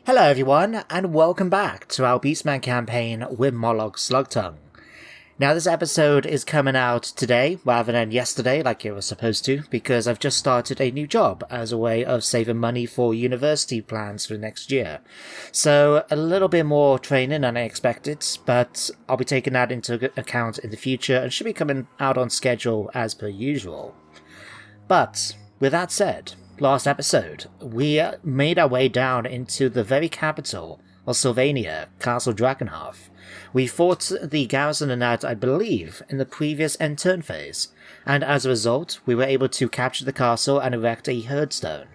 Hello everyone, and welcome back to our Beastmen campaign with Molokh Slugtongue. Now this episode is coming out today, rather than yesterday like it was supposed to, because I've just started a new job as a way of saving money for university plans for next year. So a little bit more training than I expected, but I'll be taking that into account in the future and should be coming out on schedule as per usual. But with that said, last episode, we made our way down into the very capital of Sylvania, Castle Drycha. We fought the garrison in that, I believe, in the previous end turn phase, and as a result, we were able to capture the castle and erect a Horde stone.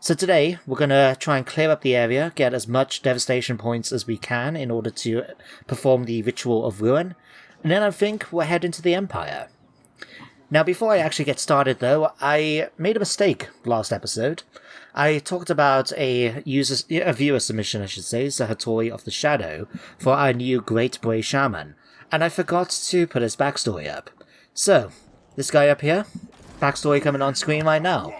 So today, we're going to try and clear up the area, get as much devastation points as we can in order to perform the Ritual of Ruin, and then I think we'll head into the Empire. Now, before I actually get started, though, I made a mistake last episode. I talked about a viewer submission, I should say, Sahatori of the Shadow, for our new Great Bray Shaman, and I forgot to put his backstory up. So, this guy up here, backstory coming on screen right now.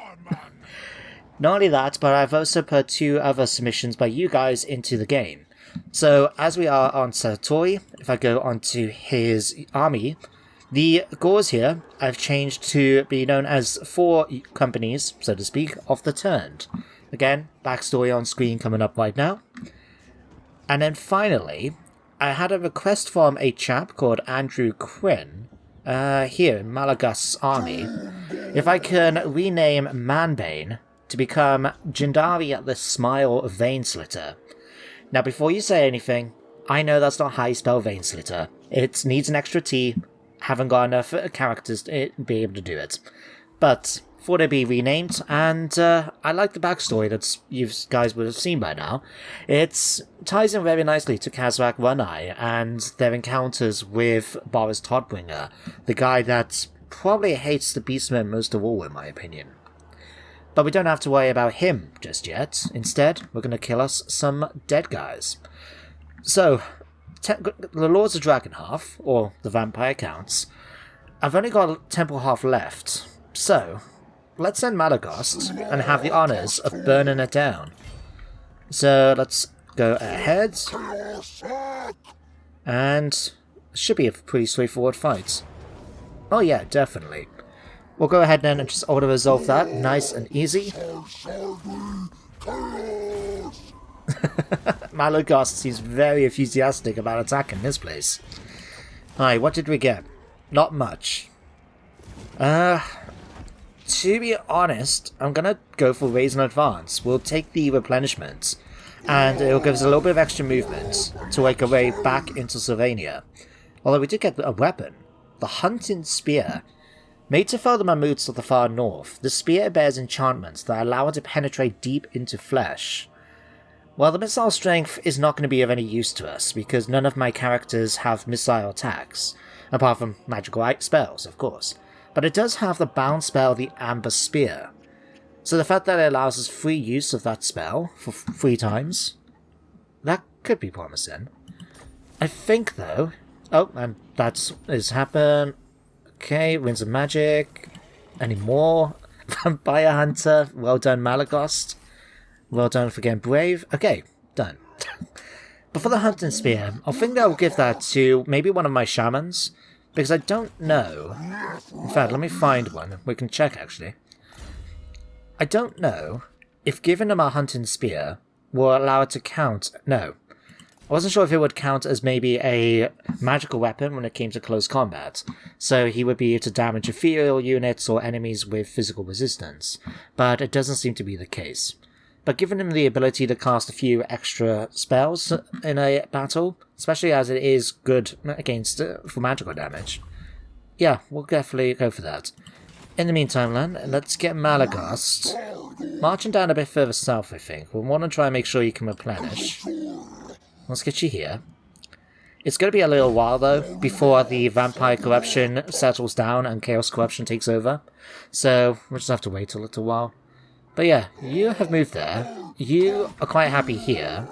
Not only that, but I've also put two other submissions by you guys into the game. So, as we are on Sahatori, if I go onto his army, the Gors here I've changed to be known as 4 companies, so to speak, of the Turned. Again, backstory on screen coming up right now. And then finally, I had a request from a chap called Andrew Quinn, here in Malagast's army, if I can rename Manbane to become Jindari the Smile Veinslitter. Now before you say anything, I know that's not how you spell Veinslitter. It needs an extra T. Haven't got enough characters to be able to do it. But thought it'd be renamed, and I like the backstory that you guys would have seen by now. It ties in very nicely to Kazrak One-Eye and their encounters with Boris Todbringer, the guy that probably hates the Beastmen most of all in my opinion. But we don't have to worry about him just yet. Instead, we're going to kill us some dead guys. So, the Lords of Dragonhearth, or the Vampire Counts, I've only got Temple Hearth left, so let's send Malagast and have the honours of burning it down. So let's go ahead, and it should be a pretty straightforward fight. Oh yeah, definitely. We'll go ahead then and just auto-resolve that, nice and easy. Malagast seems very enthusiastic about attacking this place. Alright, what did we get? Not much. To be honest, I'm gonna go for Raise and Advance. We'll take the replenishment, and it'll give us a little bit of extra movement to make our way back into Sylvania. Although we did get a weapon. The Hunting Spear. Made to fell the mammoths of the far north, the spear bears enchantments that allow it to penetrate deep into flesh. Well, the missile strength is not going to be of any use to us, because none of my characters have missile attacks, apart from magical spells, of course. But it does have the bound spell, the Amber Spear. So the fact that it allows us free use of that spell for 3 times, that could be promising. I think, though... Oh, and that is happened. Okay, Winds of Magic. Any more? Vampire Hunter. Well done, Malagast. Well done for getting brave. Okay, done. But for the Hunting Spear, I think I'll give that to maybe one of my shamans, because I don't know. In fact, let me find one. We can check, actually. I don't know if giving him a Hunting Spear will allow it to count. No. I wasn't sure if it would count as maybe a magical weapon when it came to close combat, so he would be able to damage ethereal units or enemies with physical resistance, but it doesn't seem to be the case. But giving him the ability to cast a few extra spells in a battle, especially as it is good against for magical damage, yeah, we'll definitely go for that. In the meantime, then, let's get Malagast marching down a bit further south, I think. We'll want to try and make sure you can replenish. Let's get you here. It's going to be a little while, though, before the vampire corruption settles down and chaos corruption takes over. So, we'll just have to wait a little while. But yeah, you have moved there. You are quite happy here.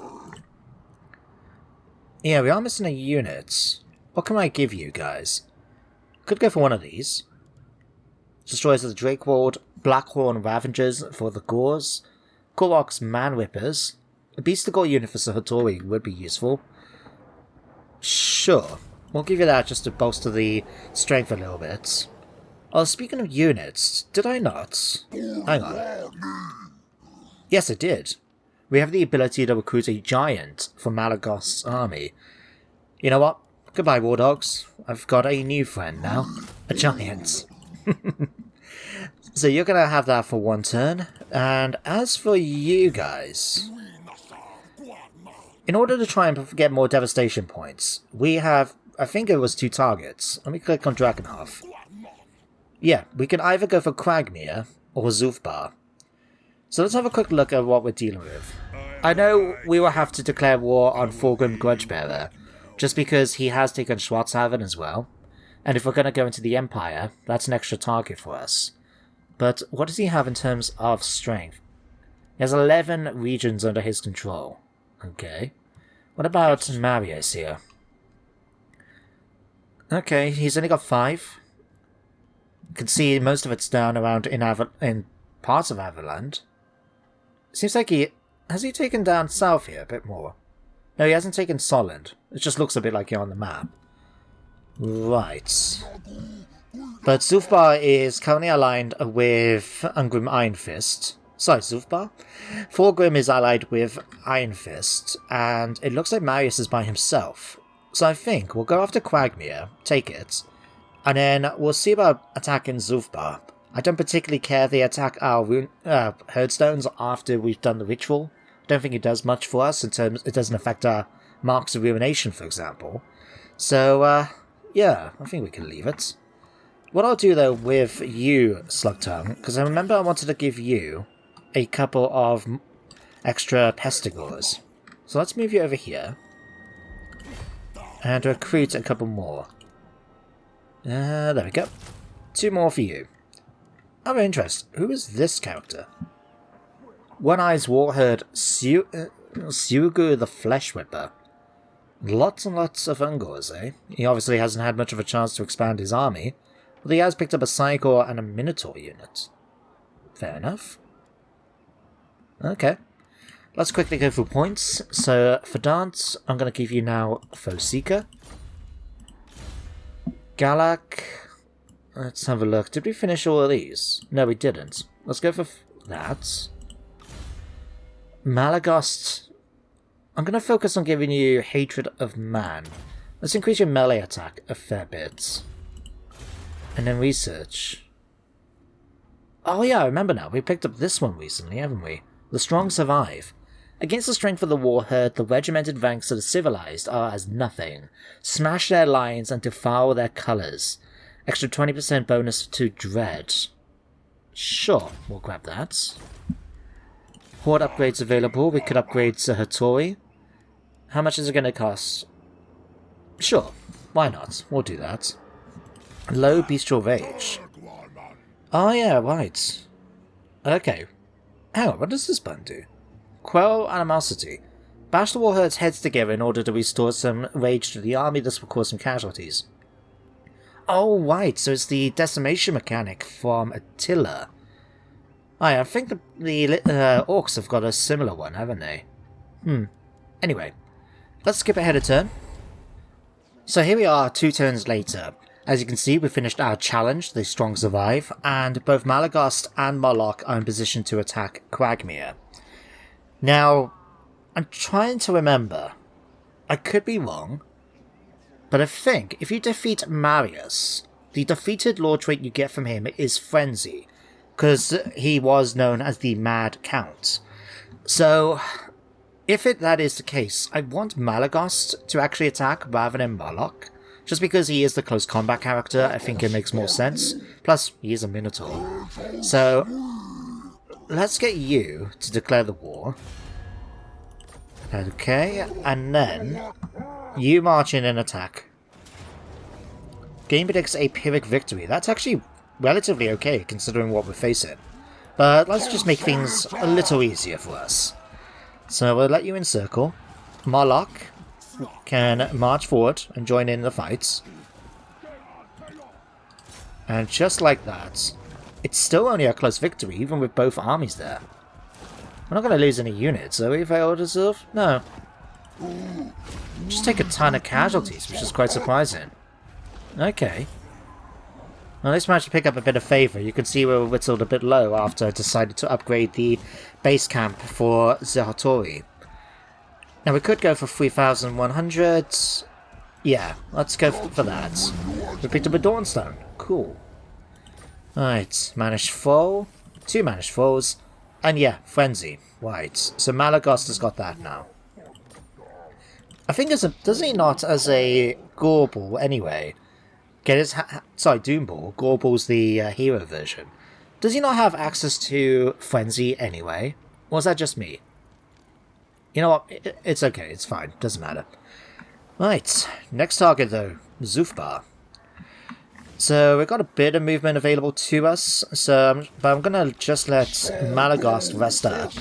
Yeah, we are missing a unit. What can I give you guys? Could go for one of these. Destroyers of the Drakeward, Blackhorn Ravengers for the Gors, Korok's Man Whippers, A Beastigal unit for Sahatori would be useful. Sure. We'll give you that just to bolster the strength a little bit. Oh, speaking of units, did I not? Hang on. Yes, I did. We have the ability to recruit a giant from Malagost's army. You know what? Goodbye, War Dogs. I've got a new friend now. A giant. So you're going to have that for one turn. And as for you guys, in order to try and get more devastation points, we have, I think it was 2 targets. Let me click on Drakenhof. Yeah, we can either go for Kragmir or Zulfbar. So let's have a quick look at what we're dealing with. I know we will have to declare war on Thorgrim Grudgebearer, just because he has taken Schwarzhaven as well. And if we're going to go into the Empire, that's an extra target for us. But what does he have in terms of strength? He has 11 regions under his control. Okay. What about Marius here? Okay, he's only got 5. You can see most of it's down around in parts of Averland. Seems like has he taken down south here a bit more? No, he hasn't taken Solent. It just looks a bit like you're on the map. Right. But Zulfbar is currently aligned with Ungrim Ironfist. Sorry, Zulfbar? Thorgrim is allied with Ironfist, and it looks like Marius is by himself. So I think we'll go after Kragmir, take it, and then we'll see about attacking Zulfbar. I don't particularly care if they attack our Herdstones after we've done the ritual. I don't think it does much for us in terms it doesn't affect our Marks of Ruination, for example. So, yeah, I think we can leave it. What I'll do, though, with you, Slugtongue, because I remember I wanted to give you a couple of extra Pestigors. So let's move you over here. And recruit a couple more. There we go. 2 more for you. Out of interest, who is this character? One-Eyes Warherd Siugu the Flesh Whipper. Lots and lots of Ungors, eh? He obviously hasn't had much of a chance to expand his army, but he has picked up a Psychor and a Minotaur unit. Fair enough. Okay. Let's quickly go through points. So, for Dance, I'm going to give you now Foseeker. Galak. Let's have a look. Did we finish all of these? No, we didn't. Let's go for that. Malagost. I'm going to focus on giving you Hatred of Man. Let's increase your melee attack a fair bit. And then Research. Oh yeah, I remember now. We picked up this one recently, haven't we? The Strong Survive. Against the strength of the Warherd, the regimented ranks of the civilized are as nothing. Smash their lines and devour their colours. Extra 20% bonus to Dread. Sure, we'll grab that. Horde upgrades available. We could upgrade to Hattori. How much is it going to cost? Sure, why not? We'll do that. Low Bestial Rage. Oh yeah, right. Okay. Hang on, what does this button do? Quell Animosity. Bash the Warherd's heads together in order to restore some rage to the army. This will cause some casualties. Oh, right, so it's the decimation mechanic from Attila. I think the orcs have got a similar one, haven't they? Anyway, let's skip ahead a turn. So here we are 2 turns later. As you can see, we finished our challenge, the Strong Survive, and both Malagost and Molokh are in position to attack Kragmir. Now, I'm trying to remember. I could be wrong, but I think if you defeat Marius, the defeated lore trait you get from him is Frenzy, because he was known as the Mad Count. So, if that is the case, I want Malagost to actually attack rather than Molokh. Just because he is the close combat character, I think it makes more sense. Plus, he is a Minotaur. So, let's get you to declare the war. Okay, and then you march in and attack. Game predicts a Pyrrhic victory. That's actually relatively okay, considering what we're facing. But let's just make things a little easier for us. So we'll let you encircle. Molokh can march forward and join in the fights. And just like that, it's still only a close victory, even with both armies there. We're not going to lose any units, are we, if I order Sylv? No. Just take a ton of casualties, which is quite surprising. Okay. Well, at least managed to pick up a bit of favour. You can see we were whittled a bit low after I decided to upgrade the base camp for Zahatori. Now we could go for 3,100. Yeah, let's go for that. We picked up a Dawnstone. Cool. Right, managed foe. 2 managed foes. And yeah, Frenzy. Right, so Malagos has got that now. I think does he not as a Gorball anyway? Get his sorry, Doomball. Gorball's the hero version. Does he not have access to Frenzy anyway? Or is that just me? You know what? It's okay. It's fine. Doesn't matter. Right. Next target though, Zufbar. So we've got a bit of movement available to us. But I'm gonna just let Malagos rest up,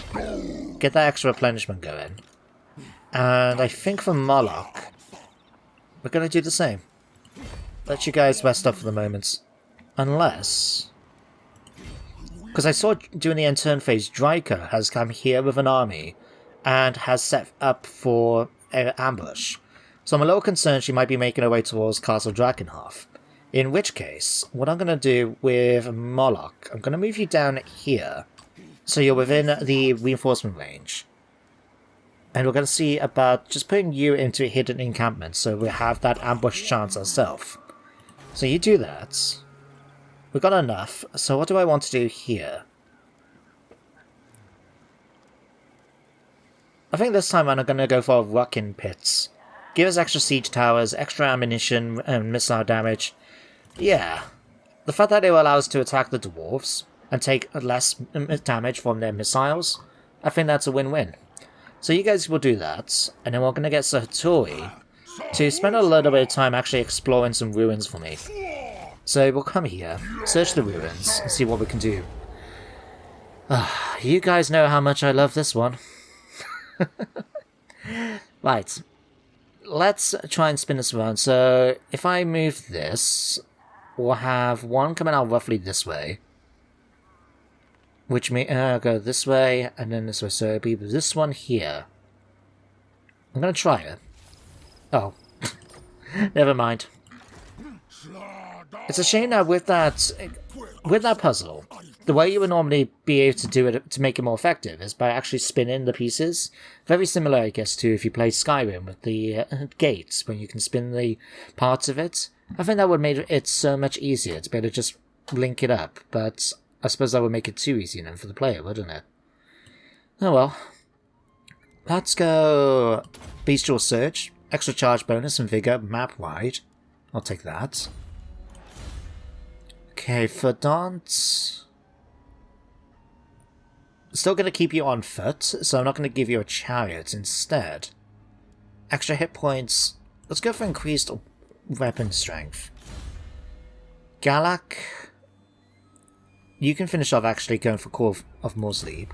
get that extra replenishment going, and I think for Molokh, we're gonna do the same. Let you guys rest up for the moment. Unless... because I saw during the end turn phase, Drycha has come here with an army and has set up for an ambush. So I'm a little concerned she might be making her way towards Castle Drakenhof. In which case, what I'm going to do with Molokh, I'm going to move you down here, so you're within the reinforcement range. And we're going to see about just putting you into a hidden encampment, so we have that ambush chance ourselves. So you do that. We've got enough, so what do I want to do here? I think this time I'm going to go for Ruckin Pits. Give us extra siege towers, extra ammunition and missile damage. Yeah. The fact that it will allow us to attack the dwarves and take less damage from their missiles, I think that's a win-win. So you guys will do that, and then we're going to get Satori to spend a little bit of time actually exploring some ruins for me. So we'll come here, search the ruins, and see what we can do. You guys know how much I love this one. Right. Let's try and spin this around. So if I move this, we'll have one coming out roughly this way. Which means I'll go this way, and then this way. So it'll be this one here. I'm going to try it. Oh. Never mind. It's a shame that with that puzzle, the way you would normally be able to do it to make it more effective is by actually spinning the pieces. Very similar, I guess, to if you play Skyrim with the gates, when you can spin the parts of it. I think that would make it so much easier to be able to just link it up, but I suppose that would make it too easy then for the player, wouldn't it? Oh well. Let's go Bestial Surge. Extra charge bonus and vigor, map wide. I'll take that. Okay, for Dance. Still going to keep you on foot, so I'm not going to give you a chariot instead. Extra hit points. Let's go for increased weapon strength. Galak. You can finish off actually going for Core of Mosleb.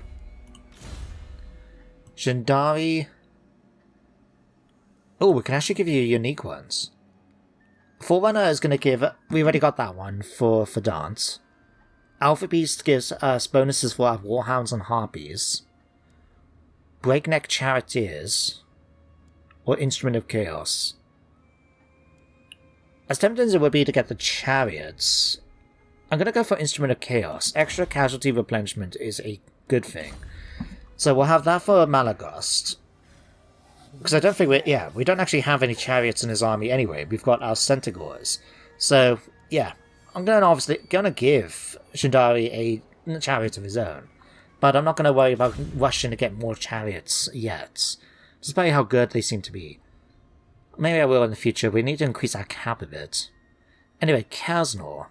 Shandari. Oh, we can actually give you unique ones. Forerunner is going to give... we already got that one for Dance. Alpha Beast gives us bonuses for our Warhounds and Harpies. Breakneck Charioteers. Or Instrument of Chaos. As tempting as it would be to get the Chariots, I'm going to go for Instrument of Chaos. Extra casualty replenishment is a good thing. So we'll have that for Malagos. Because I don't think we don't actually have any chariots in his army anyway. We've got our Centaurs. So, yeah. I'm obviously going to give Shandari a chariot of his own. But I'm not going to worry about rushing to get more chariots yet. Despite how good they seem to be. Maybe I will in the future. We need to increase our cap a bit. Anyway, Kaznor.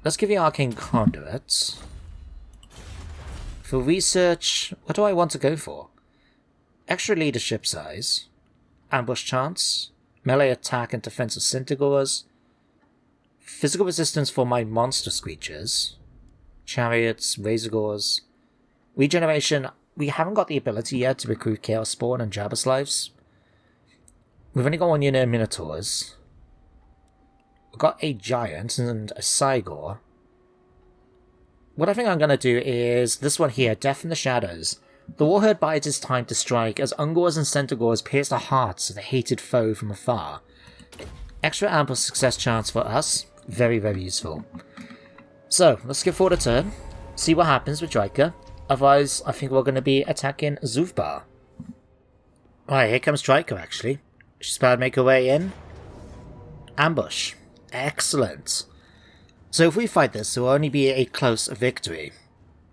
Let's give you Arcane Conduit. For research, what do I want to go for? Extra leadership size, ambush chance, melee attack and defense of Centaurs, physical resistance for my monster screechers, chariots, razorgores, regeneration. We haven't got the ability yet to recruit Chaos Spawn and Jabberslaves. We've only got 1 unit of Minotaurs. We've got a giant and a Cygor. what I think I'm going to do is this one here, Death in the Shadows. The Warherd bides its time to strike as Ungors and Centaurs pierce the hearts of the hated foe from afar. Extra ample success chance for us. Very, very useful. So, let's give forward a turn. See what happens with Drycha. Otherwise, I think we're going to be attacking Zufbar. Alright, here comes Drycha, actually. She's about to make her way in. Ambush. Excellent. So if we fight this, it will only be a close victory.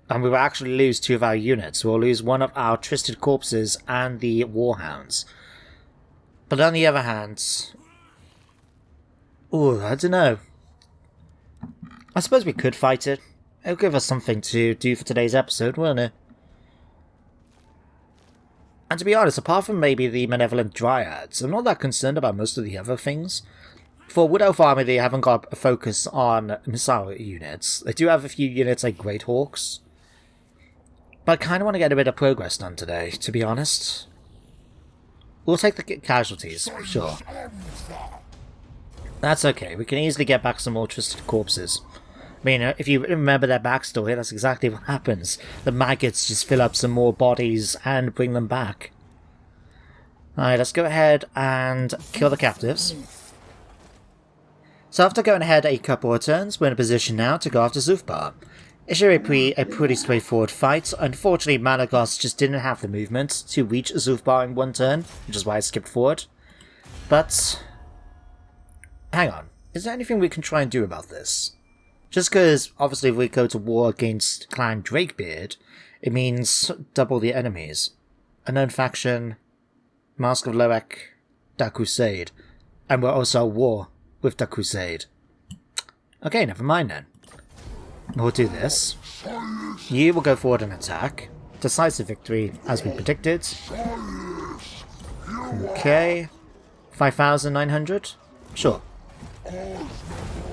And we will actually lose 2 of our units. We'll lose one of our Twisted Corpses and the Warhounds. But on the other hand... Ooh, I don't know. I suppose we could fight it. It'll give us something to do for today's episode, won't it? And to be honest, apart from maybe the Malevolent Dryads, I'm not that concerned about most of the other things. For Wood Elf Army, they haven't got a focus on missile units. They do have a few units like Great Hawks. But I kind of want to get a bit of progress done today, to be honest. We'll take the casualties, sure. That's okay, we can easily get back some more Twisted Corpses. I mean, if you remember their backstory, that's exactly what happens. The maggots just fill up some more bodies and bring them back. Alright, let's go ahead and kill the captives. So after going ahead a couple of turns, we're in a position now to go after Zufbar. It should be a pretty straightforward fight. Unfortunately, Malagos just didn't have the movement to reach Zufbar in one turn, which is why I skipped forward. But... hang on, is there anything we can try and do about this? Just because, obviously, if we go to war against Clan Drakebeard, it means double the enemies. Unknown Faction, Mask of Loek, Dark Crusade, and we're also at war with Dark Crusade. Okay, never mind then. We'll do this. You will go forward and attack. Decisive victory, as we predicted. Okay. 5,900? Sure.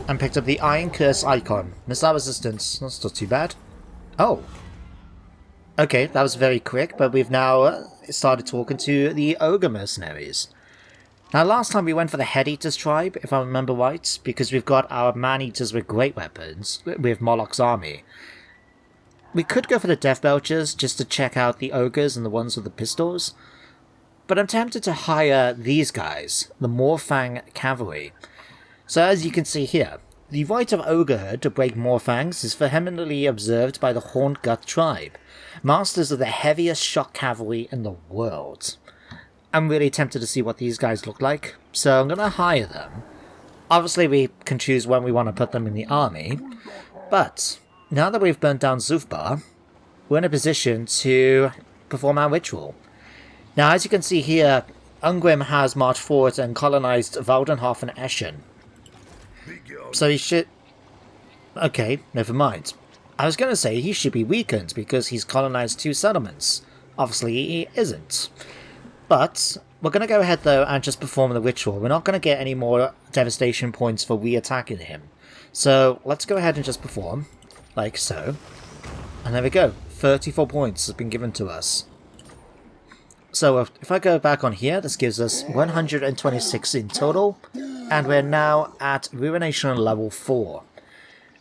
And picked up the Iron Curse icon. Missile resistance. That's not too bad. Oh. Okay, that was very quick, but we've now started talking to the Ogre Mercenaries. Now, last time we went for the Head Eaters tribe, if I remember right, because we've got our Man-Eaters with great weapons, with Moloch's army. We could go for the Death Belchers, just to check out the Ogres and the ones with the pistols. But I'm tempted to hire these guys, the Morfang Cavalry. So as you can see here, the right of Ogrehood to break Morfangs is vehemently observed by the Horngut tribe, masters of the heaviest shock cavalry in the world. I'm really tempted to see what these guys look like, so I'm going to hire them. Obviously we can choose when we want to put them in the army, but now that we've burnt down Zufbar, we're in a position to perform our ritual. Now as you can see here, Ungrim has marched forward and colonized Valdenhof and Eschen. So he should... okay, never mind. I was going to say he should be weakened because he's colonized 2 settlements. Obviously he isn't. But we're going to go ahead though and just perform the ritual. We're not going to get any more devastation points for re-attacking him. So let's go ahead and just perform, like so. And there we go, 34 points has been given to us. So if I go back on here, this gives us 126 in total, and we're now at Ruination level 4.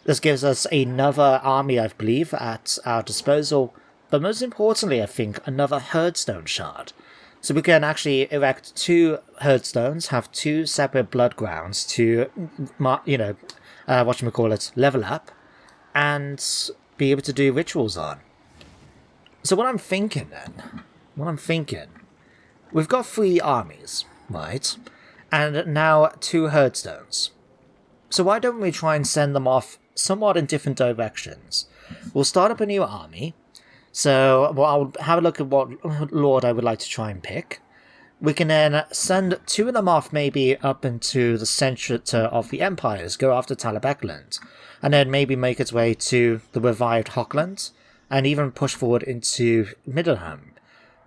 This gives us another army, I believe, at our disposal, but most importantly, I think, another Herdstone shard. So we can actually erect 2 Herdstones, have 2 separate blood grounds to, level up, and be able to do rituals on. So what I'm thinking then... we've got 3 armies, right? And now 2 Herdstones. So why don't we try and send them off somewhat in different directions? We'll start up a new army. So I'll have a look at what lord I would like to try and pick. We can then send 2 of them off maybe up into the centre of the empires, go after Talabekland, and then maybe make its way to the revived Hockland, and even push forward into Middleham.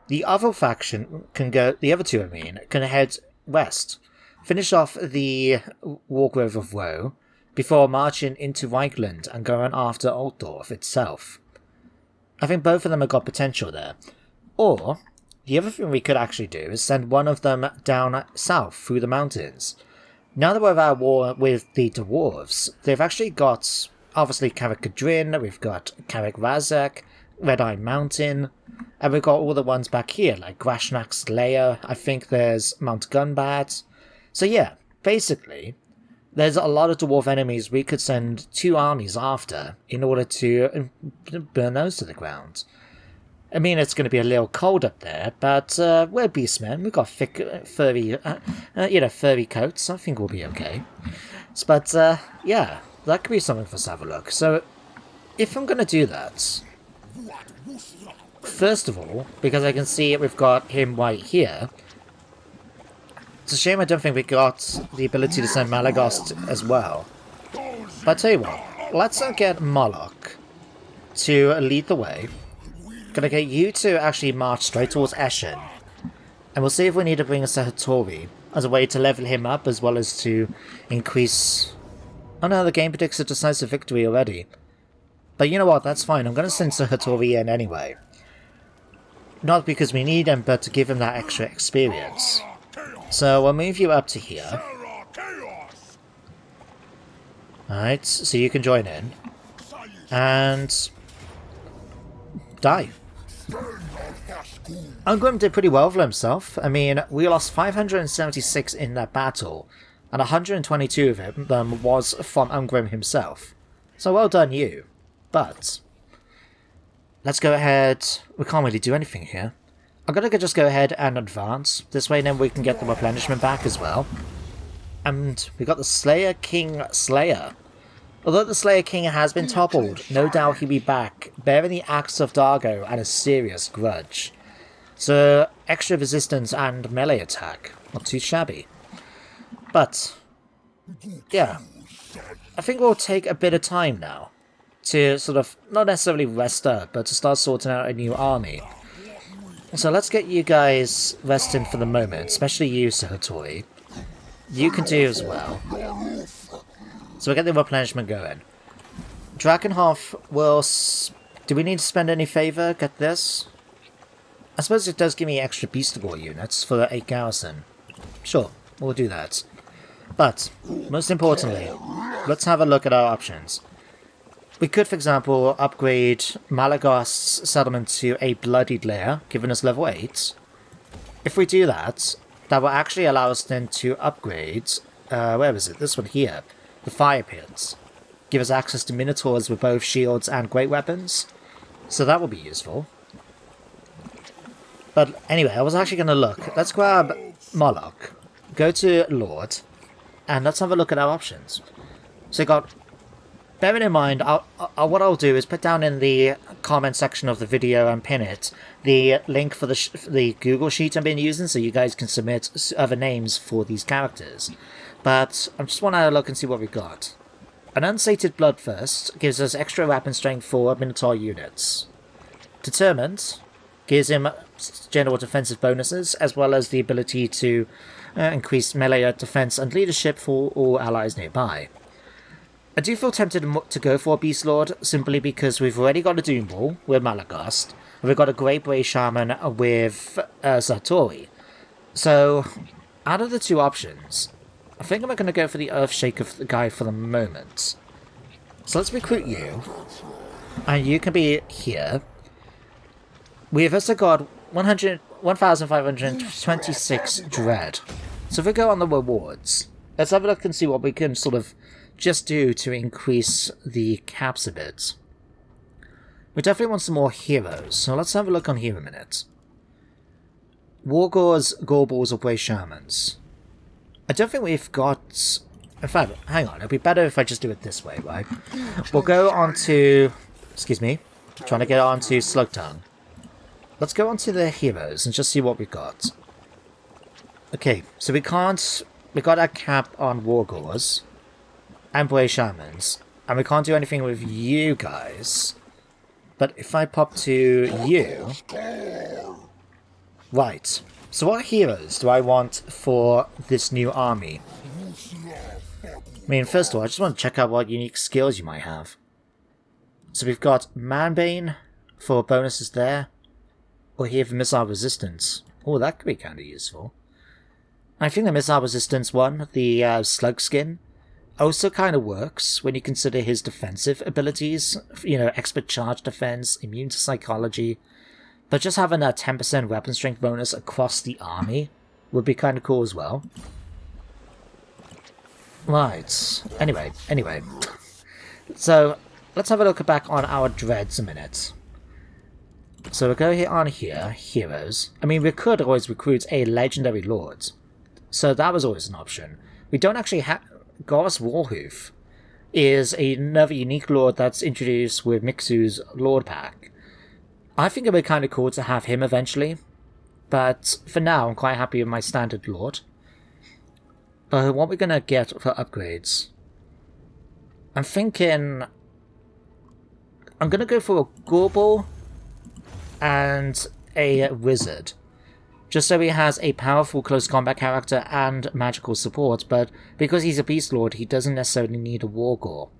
The other faction can go, the other 2 can head west, finish off the Wargrove of Woe, before marching into Reichland and going after Altdorf itself. I think both of them have got potential there. Or, the other thing we could actually do is send one of them down south through the mountains. Now that we're at war with the dwarves, they've actually got obviously Carrick Kadrin, we've got Carrick Razak, Red Eye Mountain, and we've got all the ones back here, like Grashnak Slayer, I think there's Mount Gunbat. So yeah, basically, there's a lot of dwarf enemies we could send 2 armies after in order to burn those to the ground. I mean, it's going to be a little cold up there, but we're Beastmen. We've got thick, furry, furry coats. I think we'll be okay. But, yeah, that could be something for us to have a look. So, if I'm going to do that, first of all, because I can see we've got him right here, it's a shame I don't think we got the ability to send Malagos as well. But I tell you what, let's get Molokh to lead the way. Gonna get you to actually march straight towards Eshin. And we'll see if we need to bring a Sahatori as a way to level him up as well as to increase... Oh no, the game predicts a decisive victory already. But you know what, that's fine. I'm gonna send Sahatori in anyway. Not because we need him, but to give him that extra experience. So we'll move you up to here. Alright, so you can join in. And... die. Ungrim did pretty well for himself. I mean, we lost 576 in that battle, and 122 of them was from Ungrim himself. So well done you. But, let's go ahead... We can't really do anything here. I'm gonna just go ahead and advance. This way then we can get the replenishment back as well. And we got the Slayer King Slayer. Although the Slayer King has been toppled, no doubt he'll be back, bearing the Axe of Dargo and a serious grudge. So, extra resistance and melee attack. Not too shabby. But, yeah. I think we'll take a bit of time now to sort of, not necessarily rest up, but to start sorting out a new army. So let's get you guys resting for the moment, especially you, Sahatori. You can do as well. So we'll get the replenishment going. Drakenhof will... Do we need to spend any favour? Get this? I suppose it does give me extra Beast War units for a garrison. Sure, we'll do that. But, most importantly, let's have a look at our options. We could, for example, upgrade Malagos' settlement to a Bloodied Lair, giving us level 8. If we do that, that will actually allow us then to upgrade... where is it? This one here. The Fire Pits. Give us access to Minotaurs with both shields and great weapons. So that will be useful. But anyway, I was actually going to look. Let's grab Molokh. Go to Lord. And let's have a look at our options. So you got... Bearing in mind, what I'll do is put down in the comment section of the video and pin it the link for the Google sheet I've been using so you guys can submit other names for these characters. But I just want to look and see what we've got. An Unsated Bloodthirst gives us extra weapon strength for Minotaur units. Determined gives him general defensive bonuses, as well as the ability to increase melee defense and leadership for all allies nearby. I do feel tempted to go for a Beast Lord, simply because we've already got a Doom Ball with Malagos, and we've got a Grey Bray Shaman with Satori. So, out of the two options, I think I'm going to go for the Earthshaker guy for the moment. So let's recruit you, and you can be here. We've also got 1,526 Dread. So if we go on the rewards, let's have a look and see what we can sort of just do to increase the caps a bit. We definitely want some more heroes, so let's have a look on here a minute. Wargors, Gorballs, or Grey Shamans. I don't think we've got... In fact, hang on, it'd be better if I just do it this way, right? We'll go on to... Excuse me. Trying to get on to Slugtongue. Let's go on to the heroes and just see what we've got. Okay, so we can't... We got our cap on Wargors and Grey Shamans, and we can't do anything with you guys. But if I pop to you... Right. So what heroes do I want for this new army? I mean, first of all, I just want to check out what unique skills you might have. So we've got Manbane for bonuses there. Or here for missile resistance. Oh, that could be kind of useful. I think the missile resistance one, the slug skin, also kind of works when you consider his defensive abilities, you know, expert charge defense, immune to psychology, but just having a 10% weapon strength bonus across the army would be kind of cool as well. Right, anyway. So, let's have a look back on our dreads a minute. So we'll go here on here, heroes. I mean, we could always recruit a legendary lord, so that was always an option. We don't actually have... Goris Warhoof is another unique lord that's introduced with Mixu's Lord Pack. I think it would be kind of cool to have him eventually, but for now I'm quite happy with my standard lord. But what we're going to get for upgrades... I'm thinking... I'm going to go for a Gorbel and a Wizard. Just so he has a powerful close combat character and magical support, but because he's a Beast Lord, he doesn't necessarily need a Wargore.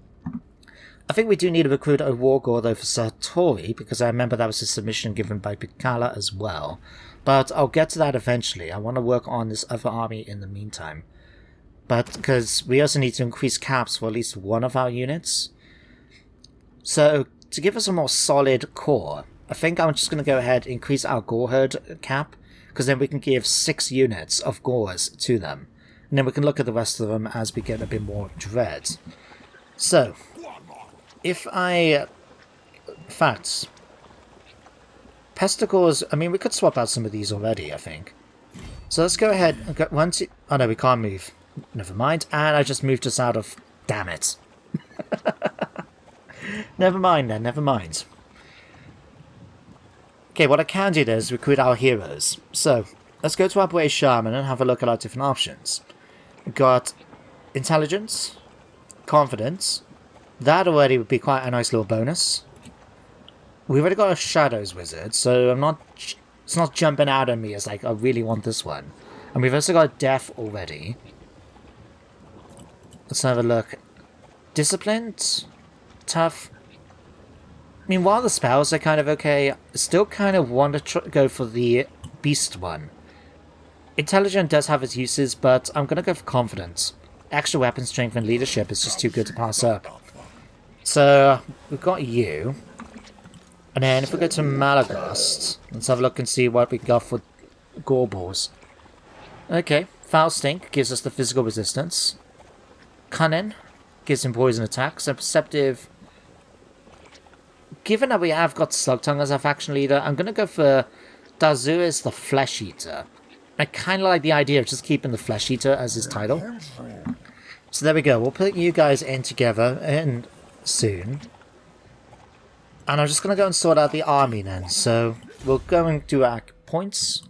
I think we do need to recruit a Wargore though for Satori, because I remember that was a submission given by Picala as well. But I'll get to that eventually. I want to work on this other army in the meantime. But because we also need to increase caps for at least one of our units. So, to give us a more solid core, I think I'm just going to go ahead and increase our Gore Herd cap, because then we can give 6 units of Gores to them. And then we can look at the rest of them as we get a bit more dread. So, if I... In fact, Pesticores, I mean, we could swap out some of these already, I think. So let's go ahead and go... Oh no, we can't move. Never mind. And I just moved us out of... Damn it. Never mind then, never mind. Okay, what I can do then is recruit our heroes. So, let's go to our Brave Shaman and have a look at our different options. We've got Intelligence, Confidence. That already would be quite a nice little bonus. We've already got a Shadows Wizard, so it's not jumping out at me as like, I really want this one. And we've also got Death already. Let's have a look. Disciplined, Tough. I mean, while the spells are kind of okay, I still kind of want to go for the Beast one. Intelligent does have its uses, but I'm going to go for Confidence. Extra weapon strength and leadership is just too good to pass up. So, we've got you. And then if we go to Malagast, let's have a look and see what we got for Gorbals. Okay, Foul Stink gives us the physical resistance. Cunning gives him poison attacks. And Perceptive... Given that we have got Slugtongue as our faction leader, I'm going to go for Dazuris the Flesh Eater. I kind of like the idea of just keeping the Flesh Eater as his title. So there we go. We'll put you guys in together and soon. And I'm just going to go and sort out the army then. So we'll go and do our points.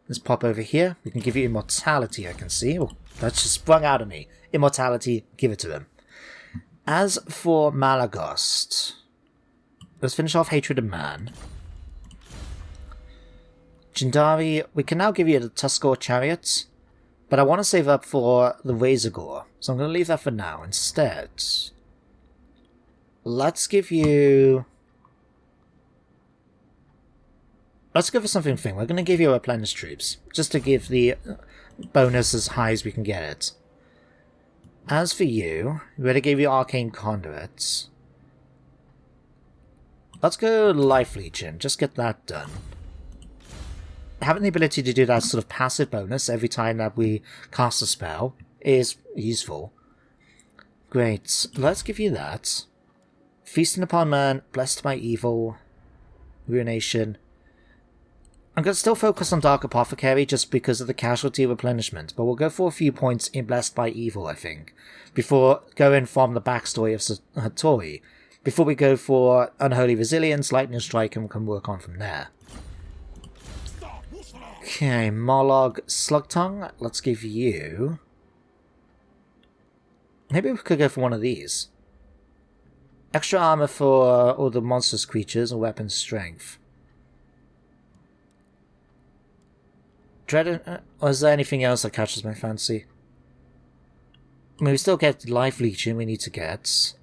Let's pop over here. We can give you Immortality, I can see. Oh, that's just sprung out of me. Immortality, give it to him. As for Malagast... Let's finish off Hatred of Man. Jindari, we can now give you the Tuskor Chariot, but I want to save up for the Razorgore, so I'm going to leave that for now. Instead, let's give you... Let's go for something thing. We're going to give you Replenish Troops, just to give the bonus as high as we can get it. As for you, we already gave you Arcane Conduits. Let's go Life Legion, just get that done. Having the ability to do that sort of passive bonus every time that we cast a spell is useful. Great, let's give you that. Feasting upon Man, Blessed by Evil, Ruination. I'm going to still focus on Dark Apothecary just because of the casualty replenishment, but we'll go for a few points in Blessed by Evil, I think, before going from the backstory of Satori. Before we go for Unholy Resilience, Lightning Strike, and we can work on from there. Okay, Molokh Slugtongue, let's give you... Maybe we could go for one of these. Extra armor for all the monstrous creatures or weapon strength. Or is there anything else that catches my fancy? I mean, we still get Life Legion we need to get.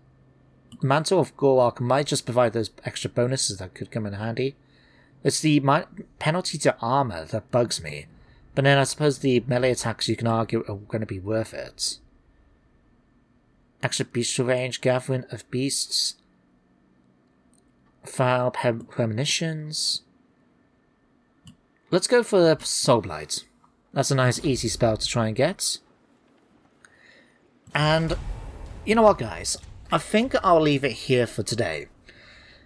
Mantle of Gorok might just provide those extra bonuses that could come in handy. It's the penalty to armor that bugs me, but then I suppose the melee attacks you can argue are going to be worth it. Extra bestial range, gathering of beasts. Foul premonitions. Let's go for the Soul Blight. That's a nice easy spell to try and get. And you know what, guys? I think I'll leave it here for today.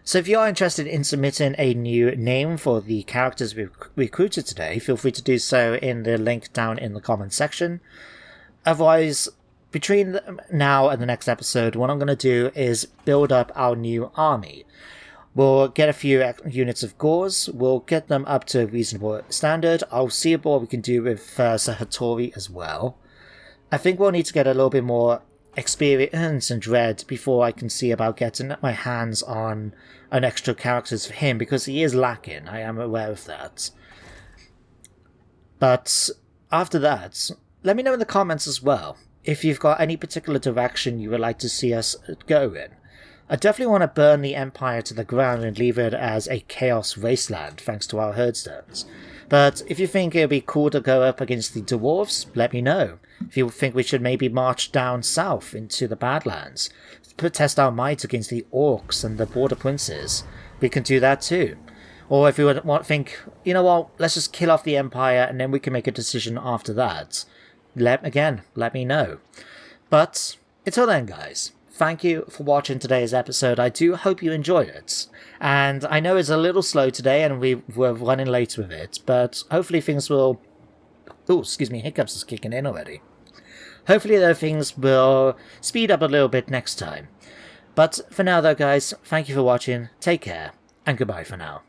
So if you are interested in submitting a new name for the characters we've recruited today, feel free to do so in the link down in the comments section. Otherwise, between now and the next episode, what I'm going to do is build up our new army. We'll get a few units of Gauls, we'll get them up to a reasonable standard. I'll see what we can do with Sahatori as well. I think we'll need to get a little bit more experience and dread before I can see about getting my hands on an extra characters for him, because he is lacking, I am aware of that. But after that, let me know in the comments as well if you've got any particular direction you would like to see us go in. I definitely want to burn the Empire to the ground and leave it as a chaos wasteland thanks to our Herdstones. But if you think it would be cool to go up against the dwarves, let me know. If you think we should maybe march down south into the Badlands, test our might against the orcs and the border princes, we can do that too. Or if you would think, you know what, let's just kill off the Empire and then we can make a decision after that. Let me know. But until then, guys, thank you for watching today's episode. I do hope you enjoyed it. And I know it's a little slow today and we were running late with it, but hopefully things will... Oh, excuse me, hiccups is kicking in already. Hopefully though things will speed up a little bit next time. But for now though, guys, thank you for watching, take care, and goodbye for now.